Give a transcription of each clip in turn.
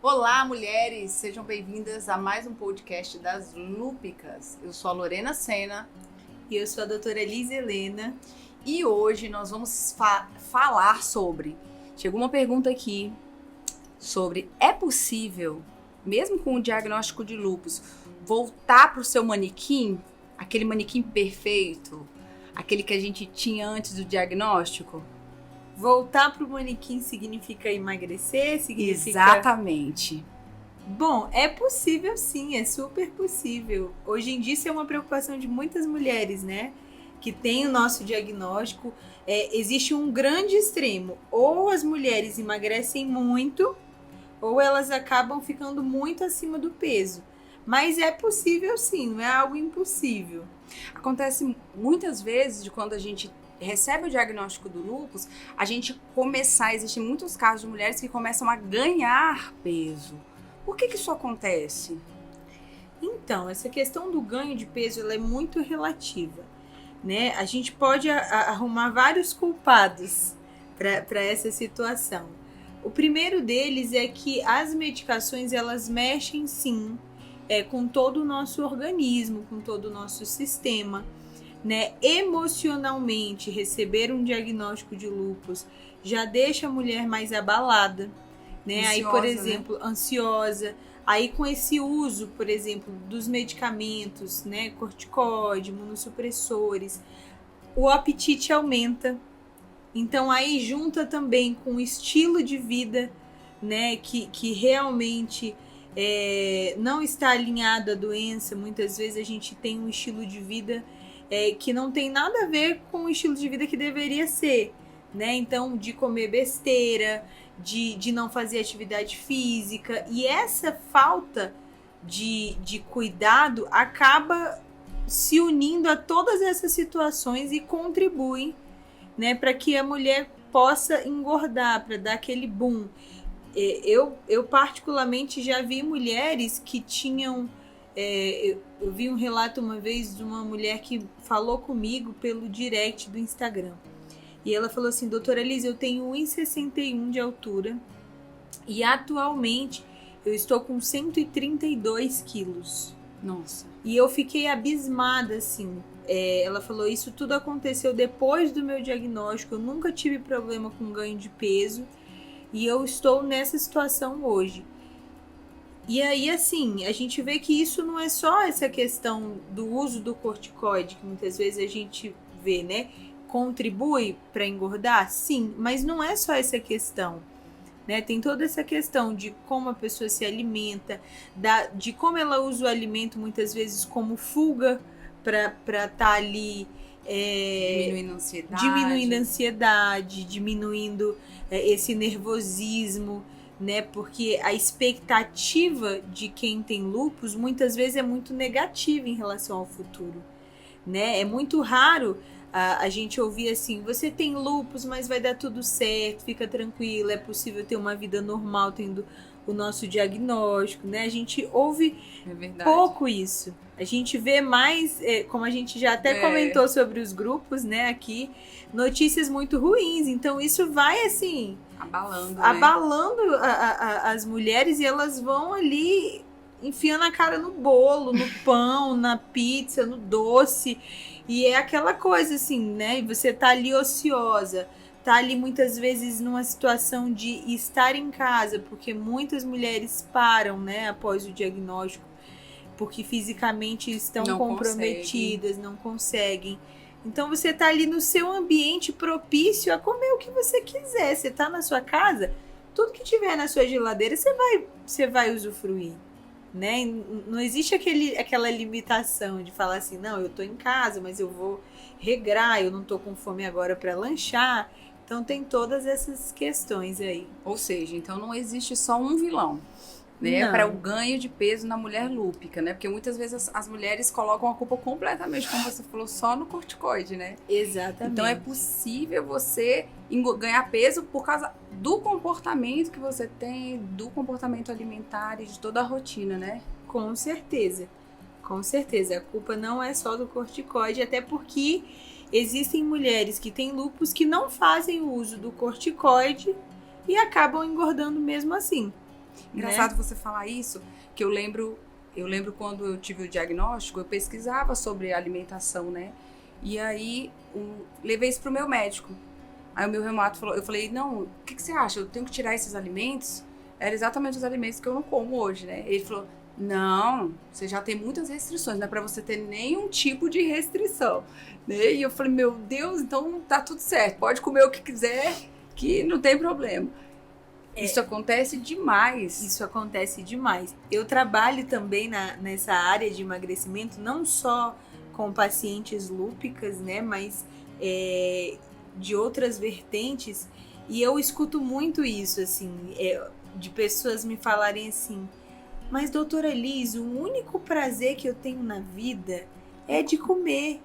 Olá, mulheres! Sejam bem-vindas a mais um podcast das Lúpicas. Eu sou a Lorena Sena. E eu sou a doutora Elisa Helena. E hoje nós vamos falar sobre... Chegou uma pergunta aqui sobre: é possível, mesmo com o diagnóstico de lúpus, voltar para o seu manequim? Aquele manequim perfeito? Aquele que a gente tinha antes do diagnóstico? Voltar para o manequim significa emagrecer? Exatamente. Bom, é possível sim, é super possível. Hoje em dia isso é uma preocupação de muitas mulheres, né? Que tem o nosso diagnóstico. Existe um grande extremo. Ou as mulheres emagrecem muito, ou elas acabam ficando muito acima do peso. Mas é possível sim, não é algo impossível. Acontece muitas vezes de quando a gente recebe o diagnóstico do lúpus, a gente existem muitos casos de mulheres que começam a ganhar peso. Por que isso acontece? Então, essa questão do ganho de peso ela é muito relativa, né? A gente pode arrumar vários culpados para essa situação. O primeiro deles é que as medicações elas mexem sim com todo o nosso organismo, com todo o nosso sistema. Né? Emocionalmente, receber um diagnóstico de lúpus já deixa a mulher mais abalada, né? Ansiosa, aí, por exemplo, ansiosa. Aí, com esse uso, por exemplo, dos medicamentos, né? Corticoide, imunossupressores, o apetite aumenta. Então, aí junta também com o estilo de vida, né? Que realmente não está alinhado à doença. Muitas vezes a gente tem um estilo de vida que não tem nada a ver com o estilo de vida que deveria ser, né? Então, de comer besteira, de não fazer atividade física. E essa falta de cuidado acaba se unindo a todas essas situações e contribui, né, para que a mulher possa engordar, para dar aquele boom. Eu particularmente já vi mulheres que tinham... eu vi um relato uma vez de uma mulher que falou comigo pelo direct do Instagram. E ela falou assim: doutora Elisa, eu tenho 1,61 de altura e atualmente eu estou com 132 quilos. Nossa. E eu fiquei abismada, assim. Ela falou: isso tudo aconteceu depois do meu diagnóstico, eu nunca tive problema com ganho de peso e eu estou nessa situação hoje. E aí, assim, a gente vê que isso não é só essa questão do uso do corticoide, que muitas vezes a gente vê, né? Contribui para engordar? Sim, mas não é só essa questão, né? Tem toda essa questão de como a pessoa se alimenta, de como ela usa o alimento muitas vezes como fuga para estar ali... diminuindo a ansiedade, diminuindo esse nervosismo, né? Porque a expectativa de quem tem lúpus muitas vezes é muito negativa em relação ao futuro, né? É muito raro a gente ouvir assim: você tem lúpus, mas vai dar tudo certo, fica tranquila, é possível ter uma vida normal tendo o nosso diagnóstico, né? A gente ouve pouco isso. A gente vê mais, como a gente já até comentou sobre os grupos, né, aqui, notícias muito ruins. Então isso vai assim abalando as mulheres, e elas vão ali enfiando a cara no bolo, no pão, na pizza, no doce. E é aquela coisa assim, né? Você tá ali ociosa, tá ali muitas vezes numa situação de estar em casa, porque muitas mulheres param, né, após o diagnóstico, porque fisicamente estão comprometidas, não conseguem. Então você tá ali no seu ambiente propício a comer o que você quiser. Você tá na sua casa, tudo que tiver na sua geladeira você vai usufruir, né? Não existe aquela limitação de falar assim: não, eu tô em casa, mas eu vou regrar, eu não tô com fome agora para lanchar. Então tem todas essas questões aí. Ou seja, então não existe só um vilão, né, para o ganho de peso na mulher lúpica, né? Porque muitas vezes as mulheres colocam a culpa completamente, como você falou, só no corticoide, né? Exatamente. Então é possível você ganhar peso por causa do comportamento que você tem, do comportamento alimentar e de toda a rotina, né? Com certeza. Com certeza. A culpa não é só do corticoide, até porque existem mulheres que têm lúpus que não fazem uso do corticoide e acabam engordando mesmo assim. Engraçado você falar isso, que eu lembro quando eu tive o diagnóstico, eu pesquisava sobre alimentação, né? E aí levei isso pro meu médico. Aí o meu reumato falou, eu falei, não, o que você acha? Eu tenho que tirar esses alimentos? Era exatamente os alimentos que eu não como hoje, né? Ele falou, não, você já tem muitas restrições, não é pra você ter nenhum tipo de restrição, né? E eu falei, meu Deus, então tá tudo certo, pode comer o que quiser, que não tem problema. Isso acontece demais. Isso acontece demais. Eu trabalho também nessa área de emagrecimento, não só com pacientes lúpicas, né, mas de outras vertentes, e eu escuto muito isso, assim, de pessoas me falarem assim, mas doutora Liz, o único prazer que eu tenho na vida é de comer.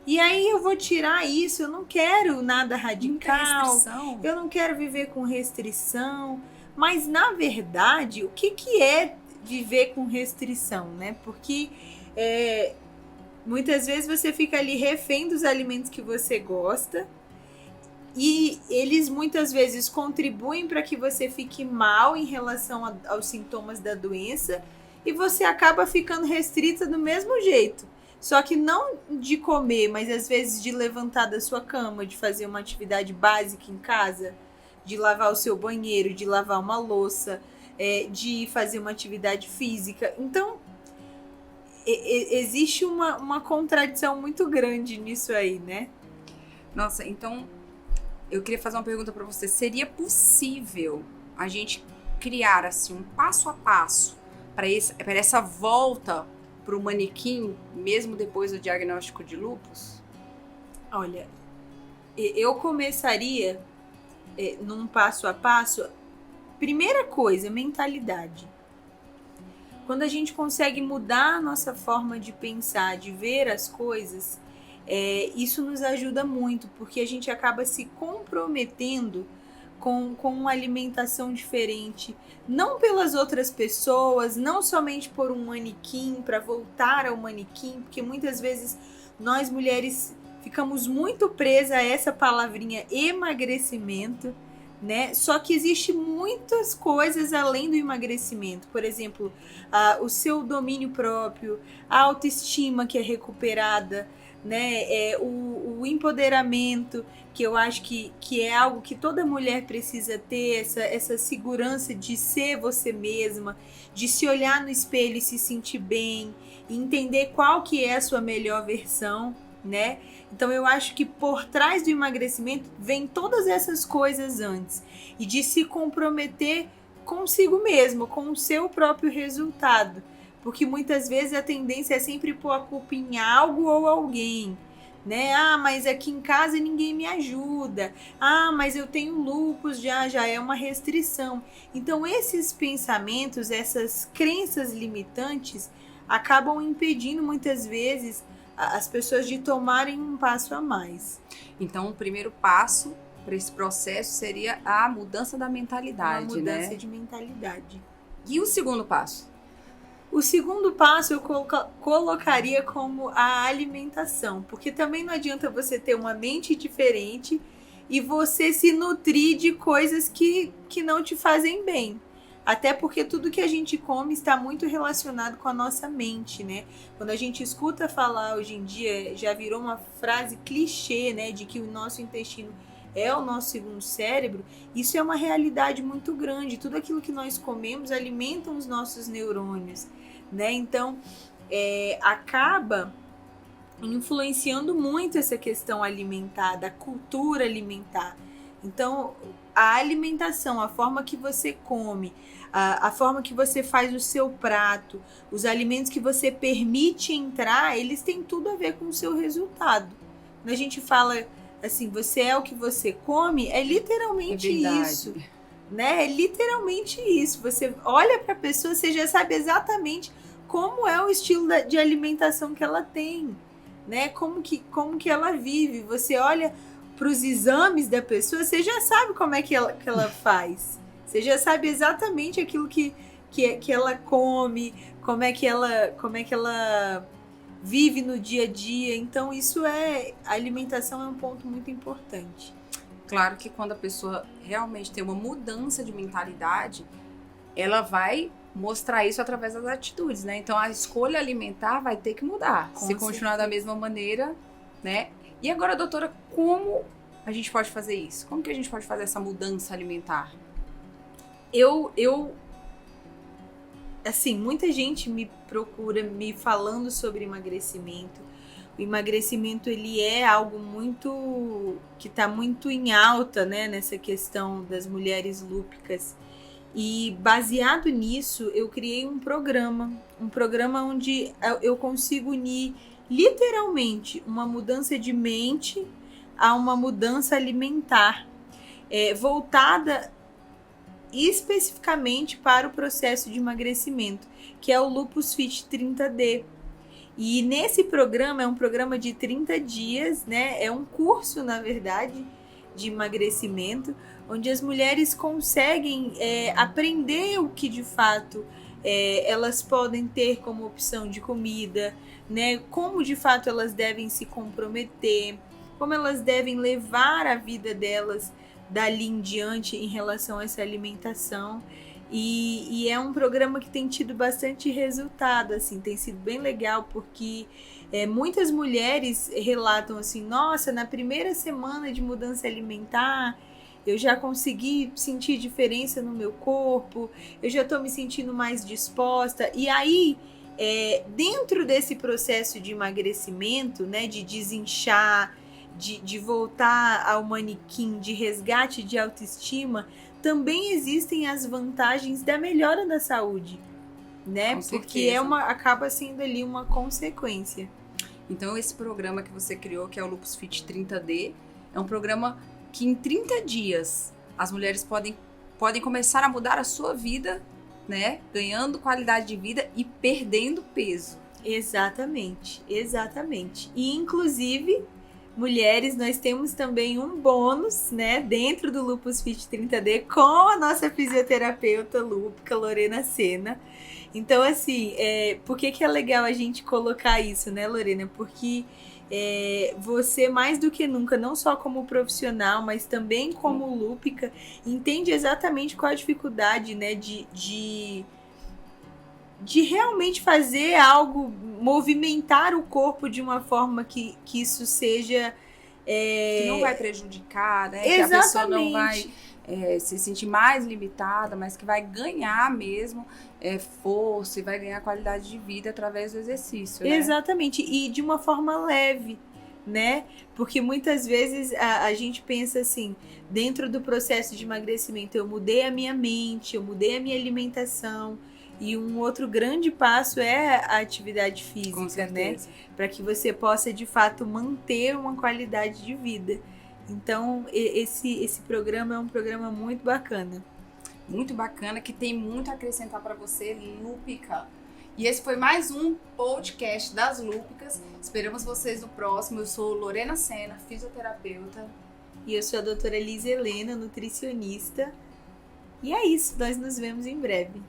E aí eu vou tirar isso, eu não quero nada radical, eu não quero viver com restrição, mas na verdade, o que é viver com restrição, né? Porque muitas vezes você fica ali refém dos alimentos que você gosta e eles muitas vezes contribuem para que você fique mal em relação aos sintomas da doença e você acaba ficando restrita do mesmo jeito. Só que não de comer, mas às vezes de levantar da sua cama, de fazer uma atividade básica em casa, de lavar o seu banheiro, de lavar uma louça, de fazer uma atividade física. Então, existe uma contradição muito grande nisso aí, né? Nossa, então, eu queria fazer uma pergunta para você. Seria possível a gente criar, assim, um passo a passo para essa volta para o manequim, mesmo depois do diagnóstico de lúpus? Olha, eu começaria num passo a passo. Primeira coisa, mentalidade. Quando a gente consegue mudar a nossa forma de pensar, de ver as coisas, isso nos ajuda muito, porque a gente acaba se comprometendo com uma alimentação diferente, não pelas outras pessoas, não somente por um manequim, para voltar ao manequim, porque muitas vezes nós mulheres ficamos muito presas a essa palavrinha emagrecimento, né? Só que existe muitas coisas além do emagrecimento, por exemplo, o seu domínio próprio, a autoestima que é recuperada, né? O empoderamento, que eu acho que é algo que toda mulher precisa ter, essa segurança de ser você mesma, de se olhar no espelho e se sentir bem, e entender qual que é a sua melhor versão, né? Então eu acho que por trás do emagrecimento vem todas essas coisas antes, e de se comprometer consigo mesmo, com o seu próprio resultado, porque muitas vezes a tendência é sempre pôr a culpa em algo ou alguém, né? Ah, mas aqui em casa ninguém me ajuda. Ah, mas eu tenho lúpus, já é uma restrição. Então esses pensamentos, essas crenças limitantes acabam impedindo muitas vezes as pessoas de tomarem um passo a mais. Então o primeiro passo para esse processo seria a mudança da mentalidade, uma mudança, né? de mentalidade. E o segundo passo? O segundo passo eu colocaria como a alimentação, porque também não adianta você ter uma mente diferente e você se nutrir de coisas que não te fazem bem. Até porque tudo que a gente come está muito relacionado com a nossa mente, né? Quando a gente escuta falar hoje em dia, já virou uma frase clichê, né? De que o nosso intestino é o nosso segundo cérebro. Isso é uma realidade muito grande. Tudo aquilo que nós comemos alimenta os nossos neurônios, né? Então, acaba influenciando muito essa questão alimentar, da cultura alimentar. Então, a alimentação, a forma que você come, a forma que você faz o seu prato, os alimentos que você permite entrar, eles têm tudo a ver com o seu resultado. Quando a gente fala assim, você é o que você come, é literalmente isso, né? É literalmente isso. Você olha para a pessoa, você já sabe exatamente como é o estilo de alimentação que ela tem, né? Como que ela vive. Você olha para os exames da pessoa, você já sabe como é que ela faz. Você já sabe exatamente aquilo que ela come, como é que ela vive no dia a dia. Então a alimentação é um ponto muito importante. Claro que quando a pessoa realmente tem uma mudança de mentalidade, ela vai mostrar isso através das atitudes, né? Então a escolha alimentar vai ter que mudar. Se continuar da mesma maneira, né? E agora, doutora, como a gente pode fazer isso? Como que a gente pode fazer essa mudança alimentar? Assim, muita gente me procura me falando sobre emagrecimento. O emagrecimento, ele é algo muito que está muito em alta, né, nessa questão das mulheres lúpicas. E baseado nisso, eu criei um programa onde eu consigo unir literalmente uma mudança de mente a uma mudança alimentar, voltada especificamente para o processo de emagrecimento, que é o Lupus Fit 30D. E nesse programa, é um programa de 30 dias, né? É um curso, na verdade, de emagrecimento, onde as mulheres conseguem aprender o que de fato elas podem ter como opção de comida, né? Como de fato elas devem se comprometer, como elas devem levar a vida delas dali em diante em relação a essa alimentação. E é um programa que tem tido bastante resultado, assim, tem sido bem legal, porque muitas mulheres relatam assim, nossa, na primeira semana de mudança alimentar, eu já consegui sentir diferença no meu corpo, eu já estou me sentindo mais disposta. E aí, dentro desse processo de emagrecimento, né, de desinchar, de voltar ao manequim, de resgate de autoestima, também existem as vantagens da melhora da saúde, né? Porque acaba sendo ali uma consequência. Então, esse programa que você criou, que é o Lupus Fit 30D, é um programa que em 30 dias as mulheres podem começar a mudar a sua vida, né? Ganhando qualidade de vida e perdendo peso. Exatamente, exatamente. E, inclusive, mulheres, nós temos também um bônus, né, dentro do Lupus Fit 30D com a nossa fisioterapeuta lúpica, Lorena Sena. Então, assim, por que é legal a gente colocar isso, né, Lorena? Porque você, mais do que nunca, não só como profissional, mas também como lúpica, entende exatamente qual a dificuldade, né, de realmente fazer algo, movimentar o corpo de uma forma que isso seja... que não vai prejudicar, né? Exatamente. Que a pessoa não vai se sentir mais limitada, mas que vai ganhar mesmo força e vai ganhar qualidade de vida através do exercício, né? Exatamente, e de uma forma leve, né? Porque muitas vezes a gente pensa assim, dentro do processo de emagrecimento, eu mudei a minha mente, eu mudei a minha alimentação. E um outro grande passo é a atividade física, né? Para que você possa, de fato, manter uma qualidade de vida. Então, esse programa é um programa muito bacana. Muito bacana, que tem muito a acrescentar para você, lúpica. E esse foi mais um podcast das lúpicas. Esperamos vocês no próximo. Eu sou Lorena Sena, fisioterapeuta. E eu sou a doutora Elisa Helena, nutricionista. E é isso, nós nos vemos em breve.